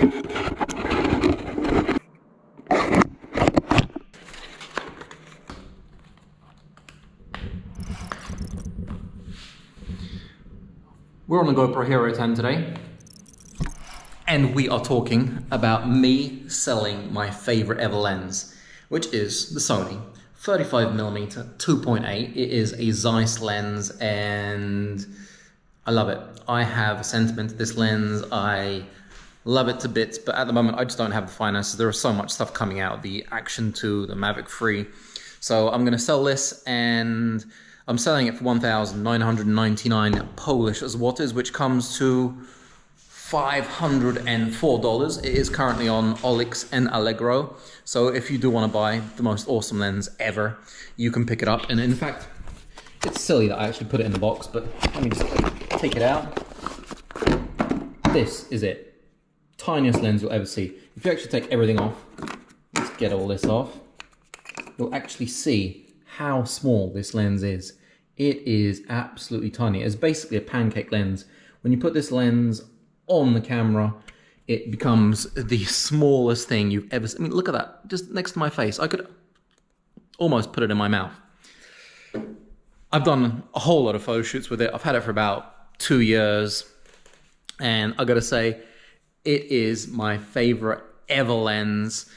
We're on the GoPro Hero 10 today, and we are talking about me selling my favorite ever lens, which is the Sony 35mm 2.8. It is a Zeiss lens, and I love it. I have a sentiment to this lens. I love it to bits, but at the moment I just don't have the finances. There is so much stuff coming out, the Action 2, the Mavic 3. So I'm gonna sell this, and I'm selling it for 1,999 Polish zlotys, which comes to $504. It is currently on Olix and Allegro. So if you do want to buy the most awesome lens ever, you can pick it up. And in fact, it's silly that I actually put it in the box, but let me just take it out. This is it. Tiniest lens you'll ever see. If you actually take everything off, let's get all this off, you'll actually see how small this lens is. It is absolutely tiny. It's basically a pancake lens. When you put this lens on the camera, it becomes the smallest thing you've ever seen. I mean, look at that, just next to my face. I could almost put it in my mouth. I've done a whole lot of photo shoots with it. I've had it for about 2 years, and I gotta say, it is my favorite ever lens.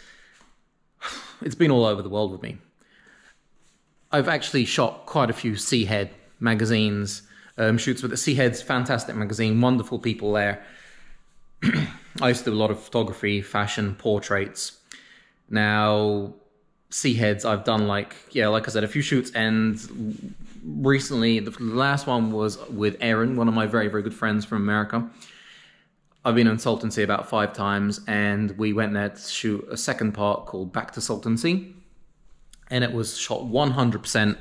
It's been all over the world with me. I've actually shot quite a few Seahead magazines, shoots with it. Seahead's fantastic magazine, wonderful people there. I used to do a lot of photography, fashion, portraits. Now, Seaheads, I've done like I said, a few shoots, and recently, the last one was with Aaron, one of my very, very good friends from America. I've been on Salton Sea about 5 times, and we went there to shoot a second part called Back to Salton Sea. And it was shot 100%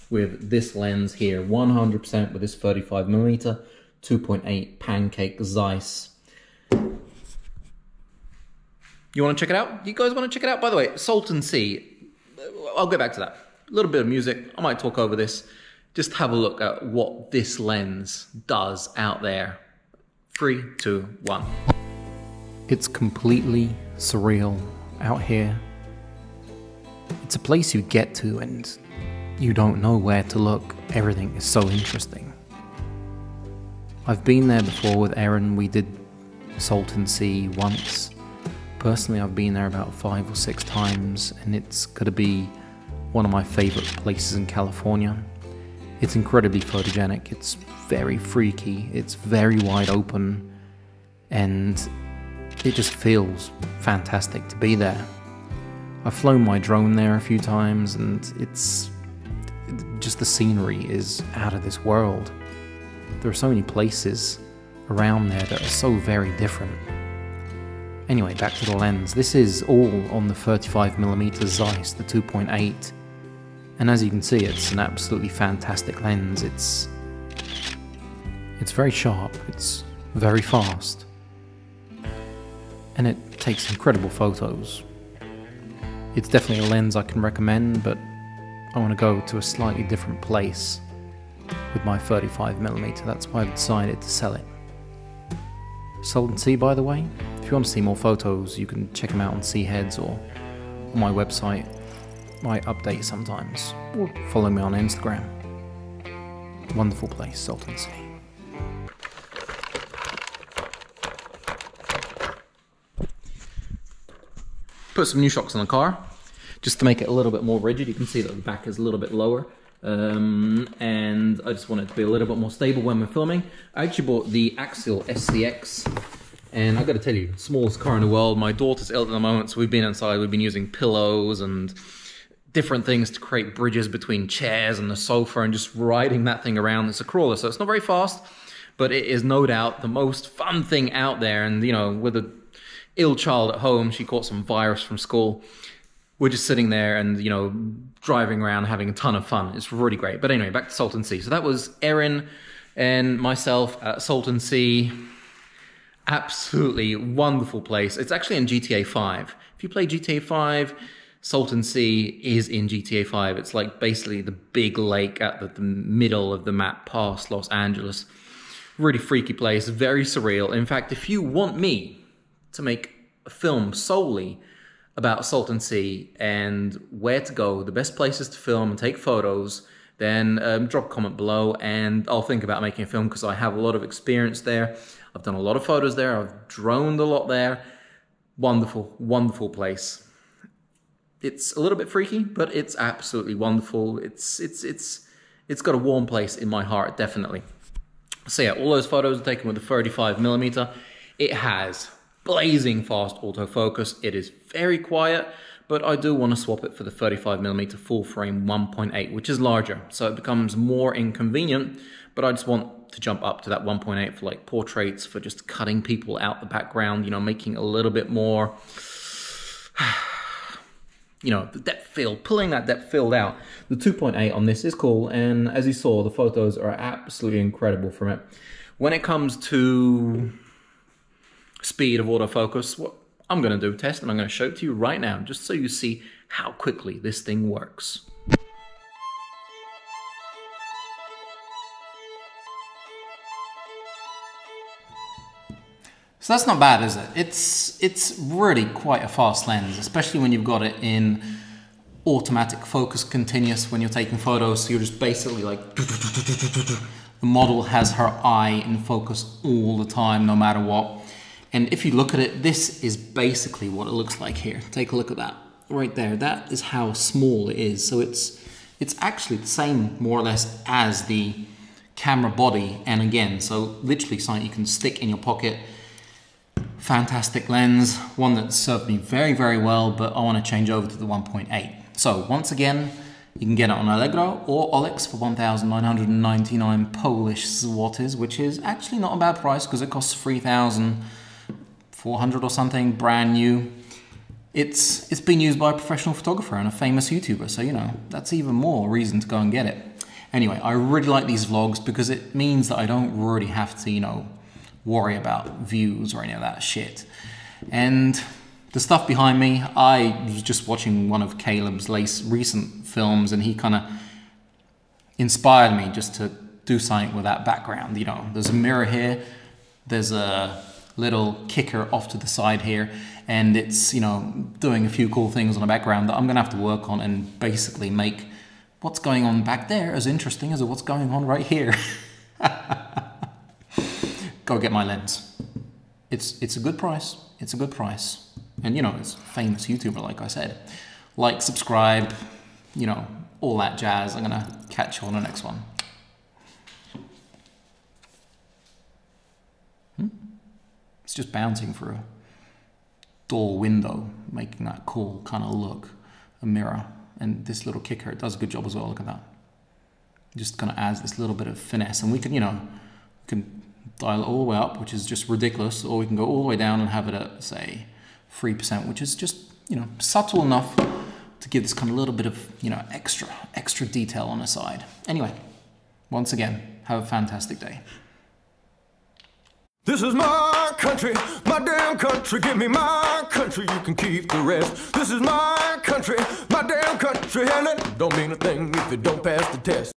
with this lens here, 100% with this 35mm 2.8 pancake Zeiss. You want to check it out? You guys want to check it out? By the way, Salton Sea, I'll get back to that. A little bit of music, I might talk over this. Just have a look at what this lens does out there. 3, 2, 1. It's completely surreal out here. It's a place you get to and you don't know where to look. Everything is so interesting. I've been there before with Erin. We did Salton Sea once. Personally, I've been there about 5 or 6 times, and it's going to be one of my favorite places in California. It's incredibly photogenic. It's very freaky. It's very wide open, and it just feels fantastic to be there. I've flown my drone there a few times, and it's just, the scenery is out of this world. There are so many places around there that are so very different. Anyway, back to the lens. This is all on the 35mm Zeiss, the 2.8. And as you can see, it's an absolutely fantastic lens. It's very sharp, it's very fast, and it takes incredible photos. It's definitely a lens I can recommend, but I want to go to a slightly different place with my 35mm. That's why I've decided to sell it. Salton Sea, by the way, if you want to see more photos, you can check them out on Seaheads or on my website. I update sometimes, or follow me on Instagram. Wonderful place, Salton Sea. Put some new shocks on the car, just to make it a little bit more rigid. You can see that the back is a little bit lower. And I just want it to be a little bit more stable when we're filming. I actually bought the Axial SCX, and I gotta tell you, smallest car in the world. My daughter's ill at the moment, so we've been inside, we've been using pillows and different things to create bridges between chairs and the sofa, and just riding that thing around. It's a crawler, so it's not very fast, but it is no doubt the most fun thing out there. And you know, with a ill child at home, she caught some virus from school. We're just sitting there and, you know, driving around, having a ton of fun. It's really great. But anyway, back to Salton Sea. So that was Erin and myself at Salton Sea. Absolutely wonderful place. It's actually in GTA 5. If you play GTA 5, Salton Sea is in GTA 5. It's like basically the big lake at the middle of the map past Los Angeles. Really freaky place, very surreal. In fact, if you want me to make film solely about Salton Sea and where to go, the best places to film and take photos, then drop a comment below and I'll think about making a film, because I have a lot of experience there. I've done a lot of photos there. I've droned a lot there. Wonderful, wonderful place. It's a little bit freaky, but it's absolutely wonderful. It's got a warm place in my heart, definitely. So yeah, all those photos are taken with a 35mm. It has blazing fast autofocus. It is very quiet, but I do want to swap it for the 35mm full frame 1.8, which is larger, so it becomes more inconvenient, but I just want to jump up to that 1.8 for like portraits, for just cutting people out the background, you know, making a little bit more, you know, the depth field, pulling that depth field out. The 2.8 on this is cool, and as you saw, the photos are absolutely incredible from it. When it comes to speed of autofocus, what I'm going to do a test, and I'm going to show it to you right now, just so you see how quickly this thing works. So that's not bad, is it? It's really quite a fast lens, especially when you've got it in automatic focus continuous when you're taking photos. So you're just basically like, the model has her eye in focus all the time, no matter what. And if you look at it, this is basically what it looks like here. Take a look at that right there. That is how small it is. So it's actually the same, more or less, as the camera body. And again, so literally something you can stick in your pocket. Fantastic lens, one that served me very, very well, but I want to change over to the 1.8. So once again, you can get it on Allegro or OLX for 1,999 Polish zlotys, which is actually not a bad price because it costs 3,400 or something, brand new. It's been used by a professional photographer and a famous YouTuber, so you know, that's even more reason to go and get it. Anyway, I really like these vlogs because it means that I don't really have to, you know, worry about views or any of that shit. And the stuff behind me, I was just watching one of Caleb's recent films, and he kind of inspired me just to do something with that background. You know, there's a mirror here, there's a little kicker off to the side here, and it's, you know, doing a few cool things on the background that I'm gonna have to work on and basically make what's going on back there as interesting as what's going on right here. Go get my lens. It's a good price. It's a good price. And you know, it's a famous YouTuber, like I said. Like, subscribe, you know, all that jazz. I'm gonna catch you on the next one. It's just bouncing through a door window, making that cool kind of look. A mirror. And this little kicker, it does a good job as well. Look at that. Just kind of adds this little bit of finesse. And we can, you know, we can dial it all the way up, which is just ridiculous, or we can go all the way down and have it at, say, 3%, which is just, you know, subtle enough to give this kind of little bit of, you know, extra detail on the side. Anyway, once again, have a fantastic day. This is my country, my damn country. Give me my country, you can keep the rest. This is my country, my damn country, and it don't mean a thing if you don't pass the test.